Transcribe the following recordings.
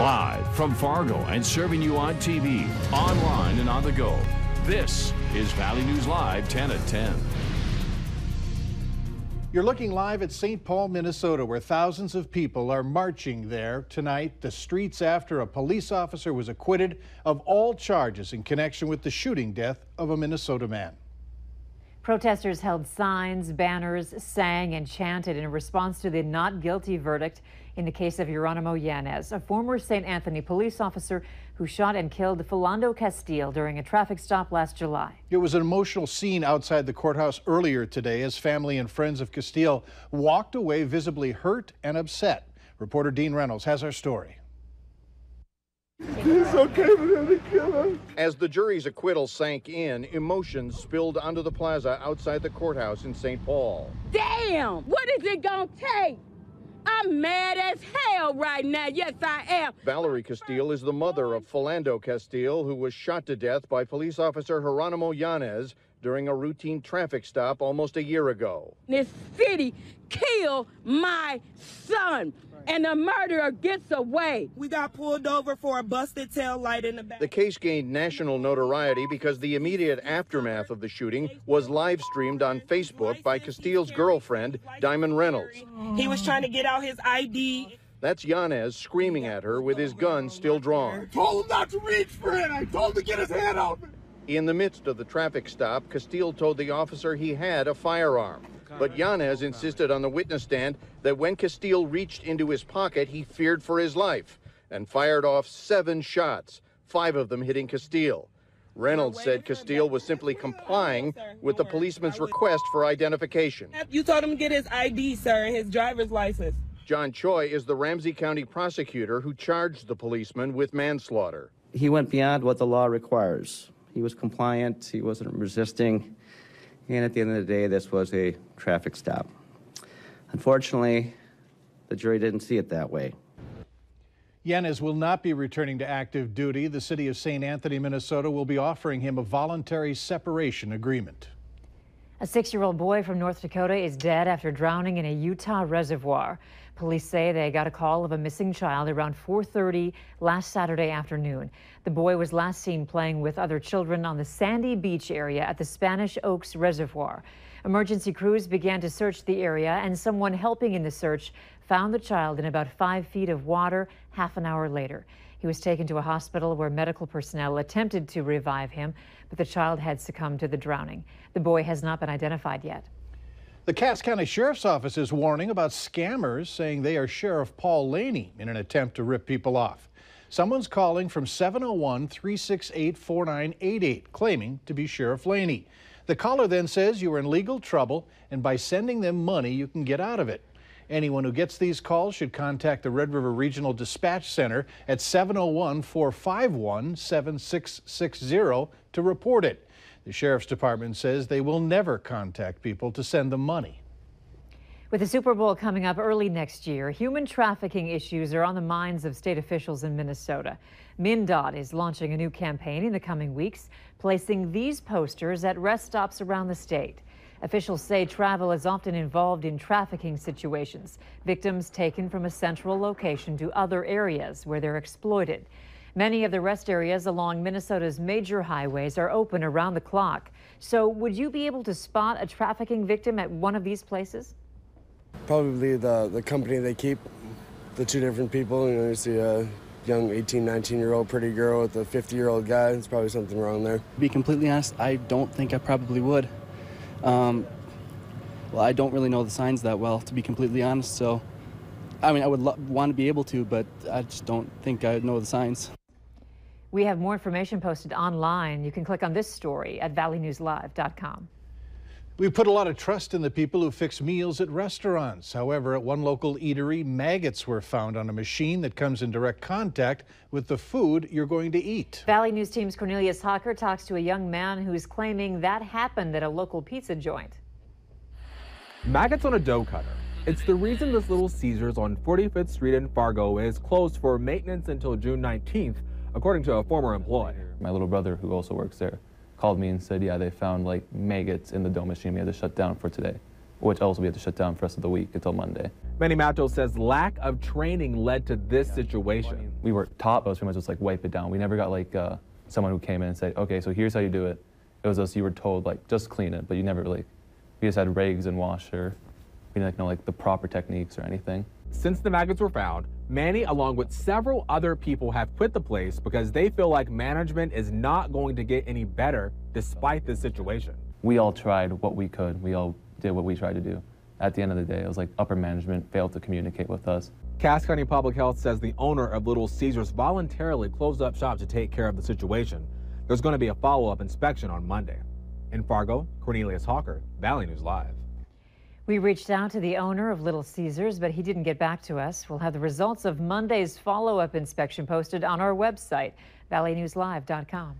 Live from Fargo and serving you on TV, online, and on the go. This is Valley News Live 10 at 10. You're looking live at St. Paul, Minnesota, where thousands of people are marching there tonight, the streets after a police officer was acquitted of all charges in connection with the shooting death of a Minnesota man. Protesters held signs, banners, sang and chanted in response to the not guilty verdict in the case of Geronimo Yanez, a former St. Anthony police officer who shot and killed Philando Castile during a traffic stop last July. It was an emotional scene outside the courthouse earlier today as family and friends of Castile walked away visibly hurt and upset. Reporter Dean Reynolds has our story. It's okay for them to kill him. As the jury's acquittal sank in, emotions spilled onto the plaza outside the courthouse in St. Paul. Damn! What is it gonna take? I'm mad as hell right now. Yes, I am. Valerie Castile is the mother of Philando Castile, who was shot to death by police officer Geronimo Yanez during a routine traffic stop almost a year ago. This city killed my son, and the murderer gets away. We got pulled over for a busted tail light in the back. The case gained national notoriety because the immediate aftermath of the shooting was live streamed on Facebook by Castile's girlfriend, Diamond Reynolds. He was trying to get out his ID. That's Yanez screaming at her with his gun still drawn. I told him not to reach for it. I told him to get his hand out. In the midst of the traffic stop, Castile told the officer he had a firearm. But Yanez insisted on the witness stand that when Castile reached into his pocket, he feared for his life and fired off 7 shots, 5 of them hitting Castile. Reynolds said Castile was simply complying with the policeman's request for identification. You told him to get his ID, sir, and his driver's license. John Choi is the Ramsey County prosecutor who charged the policeman with manslaughter. He went beyond what the law requires. He was compliant, he wasn't resisting, and at the end of the day, this was a traffic stop. Unfortunately, the jury didn't see it that way. Yanez will not be returning to active duty. The city of St. Anthony, Minnesota will be offering him a voluntary separation agreement. A 6-year-old boy from North Dakota is dead after drowning in a Utah reservoir. Police say they got a call of a missing child around 4:30 last Saturday afternoon. The boy was last seen playing with other children on the sandy beach area at the Spanish Oaks Reservoir. Emergency crews began to search the area, and someone helping in the search found the child in about 5 feet of water half an hour later. He was taken to a hospital where medical personnel attempted to revive him, but the child had succumbed to the drowning. The boy has not been identified yet. The Cass County Sheriff's Office is warning about scammers, saying they are Sheriff Paul Laney in an attempt to rip people off. Someone's calling from 701-368-4988, claiming to be Sheriff Laney. The caller then says you are in legal trouble, and by sending them money, you can get out of it. Anyone who gets these calls should contact the Red River Regional Dispatch Center at 701-451-7660 to report it. The Sheriff's Department says they will never contact people to send them money. With the Super Bowl coming up early next year, human trafficking issues are on the minds of state officials in Minnesota. MnDOT is launching a new campaign in the coming weeks, placing these posters at rest stops around the state. Officials say travel is often involved in trafficking situations, victims taken from a central location to other areas where they're exploited. Many of the rest areas along Minnesota's major highways are open around the clock. So would you be able to spot a trafficking victim at one of these places? Probably the company they keep, the 2 different people. You know, you see a young 18, 19-year-old pretty girl with a 50-year-old guy. There's probably something wrong there. To be completely honest, I don't think I probably would. Well, I don't really know the signs that well, to be completely honest. So, I mean, I would want to be able to, but I just don't think I know the signs. We have more information posted online. You can click on this story at valleynewslive.com. We put a lot of trust in the people who fix meals at restaurants. However, at one local eatery, maggots were found on a machine that comes in direct contact with the food you're going to eat. Valley News Team's Cornelius Hawker talks to a young man who's claiming that happened at a local pizza joint. Maggots on a dough cutter. It's the reason this Little Caesars on 45th Street in Fargo is closed for maintenance until June 19th, according to a former employee. My little brother, who also works there, called me and said, yeah, they found like maggots in the dough machine. We had to shut down for today, which also we had to shut down for the rest of the week until Monday. Manny Mato says lack of training led to this situation. we were taught was pretty much just like wipe it down. We never got like someone who came in and said, okay, so here's how you do it. It was just you were told like just clean it, but you never really, we just had rags and washer. We didn't know like the proper techniques or anything. Since the maggots were found, Manny, along with several other people, have quit the place because they feel like management is not going to get any better despite this situation. We all tried what we could. We all did what we tried to do. At the end of the day, it was like upper management failed to communicate with us. Cass County Public Health says the owner of Little Caesars voluntarily closed up shop to take care of the situation. There's going to be a follow-up inspection on Monday. In Fargo, Cornelius Hawker, Valley News Live. We reached out to the owner of Little Caesars, but he didn't get back to us. We'll have the results of Monday's follow-up inspection posted on our website, valleynewslive.com.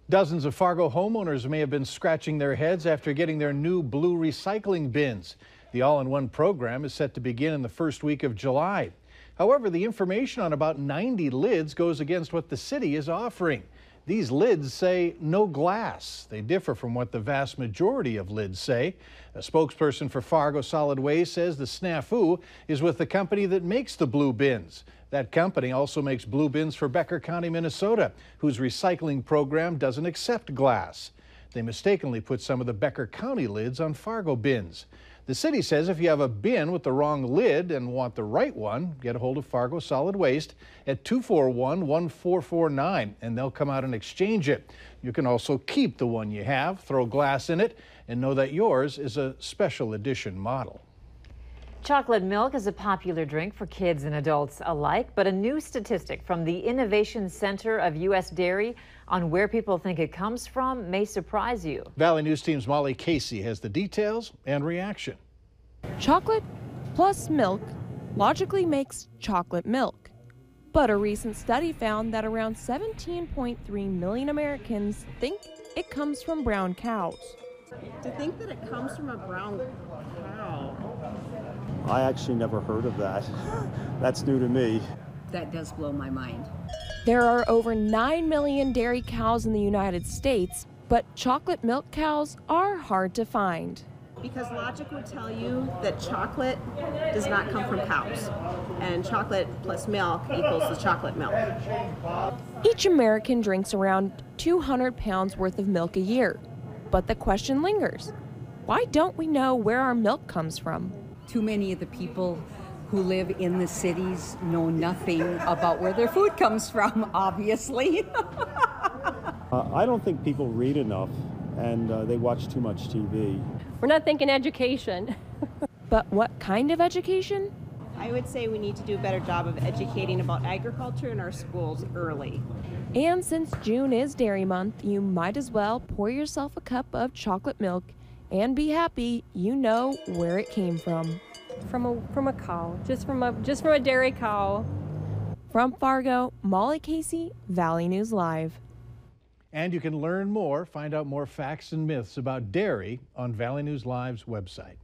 Dozens of Fargo homeowners may have been scratching their heads after getting their new blue recycling bins. The all-in-one program is set to begin in the first week of July. However, the information on about 90 lids goes against what the city is offering. These lids say no glass. They differ from what the vast majority of lids say. A spokesperson for Fargo Solid Waste says the snafu is with the company that makes the blue bins. That company also makes blue bins for Becker County, Minnesota, whose recycling program doesn't accept glass. They mistakenly put some of the Becker County lids on Fargo bins. The city says if you have a bin with the wrong lid and want the right one, get a hold of Fargo Solid Waste at 241-1449, and they'll come out and exchange it. You can also keep the one you have, throw glass in it, and know that yours is a special edition model. Chocolate milk is a popular drink for kids and adults alike, but a new statistic from the Innovation Center of U.S. Dairy on where people think it comes from may surprise you. Valley News Team's Molly Casey has the details and reaction. Chocolate plus milk logically makes chocolate milk. But a recent study found that around 17.3 million Americans think it comes from brown cows. To think that it comes from a brown cow. I actually never heard of that. That's new to me. That does blow my mind. There are over 9 million dairy cows in the United States, but chocolate milk cows are hard to find. Because logic would tell you that chocolate does not come from cows, and chocolate plus milk equals the chocolate milk. Each American drinks around 200 pounds worth of milk a year. But the question lingers. Why don't we know where our milk comes from? Too many of the people who live in the cities know nothing about where their food comes from, obviously. I don't think people read enough, and they watch too much TV. We're not thinking education. But what kind of education? I would say we need to do a better job of educating about agriculture in our schools early. And since June is Dairy Month, you might as well pour yourself a cup of chocolate milk and be happy you know where it came from. From a cow, just from a dairy cow. From Fargo, Molly Casey, Valley News Live. And you can learn more, find out more facts and myths about dairy on Valley News Live's website.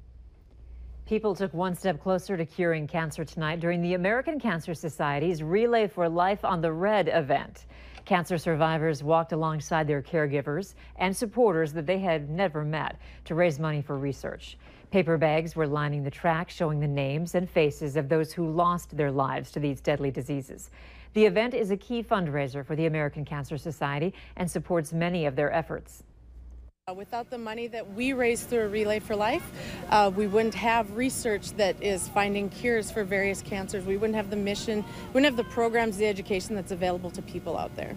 People took one step closer to curing cancer tonight during the American Cancer Society's Relay for Life on the Red event. Cancer survivors walked alongside their caregivers and supporters that they had never met to raise money for research. Paper bags were lining the track showing the names and faces of those who lost their lives to these deadly diseases. The event is a key fundraiser for the American Cancer Society and supports many of their efforts. Without the money that we raise through a Relay for Life, we wouldn't have research that is finding cures for various cancers. We wouldn't have the mission, we wouldn't have the programs, the education that's available to people out there.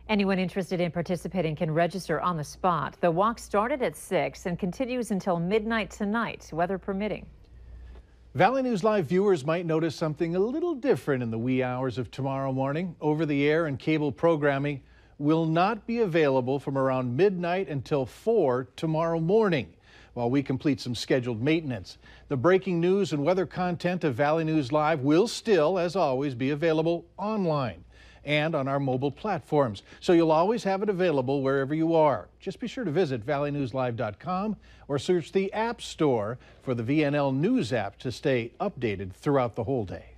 Anyone interested in participating can register on the spot. The walk started at 6 and continues until midnight tonight, weather permitting. Valley News Live viewers might notice something a little different in the wee hours of tomorrow morning. Over-the-air and cable programming will not be available from around midnight until 4 tomorrow morning while we complete some scheduled maintenance. The breaking news and weather content of Valley News Live will still, as always, be available online and on our mobile platforms, so you'll always have it available wherever you are. Just be sure to visit valleynewslive.com or search the App Store for the VNL News app to stay updated throughout the whole day.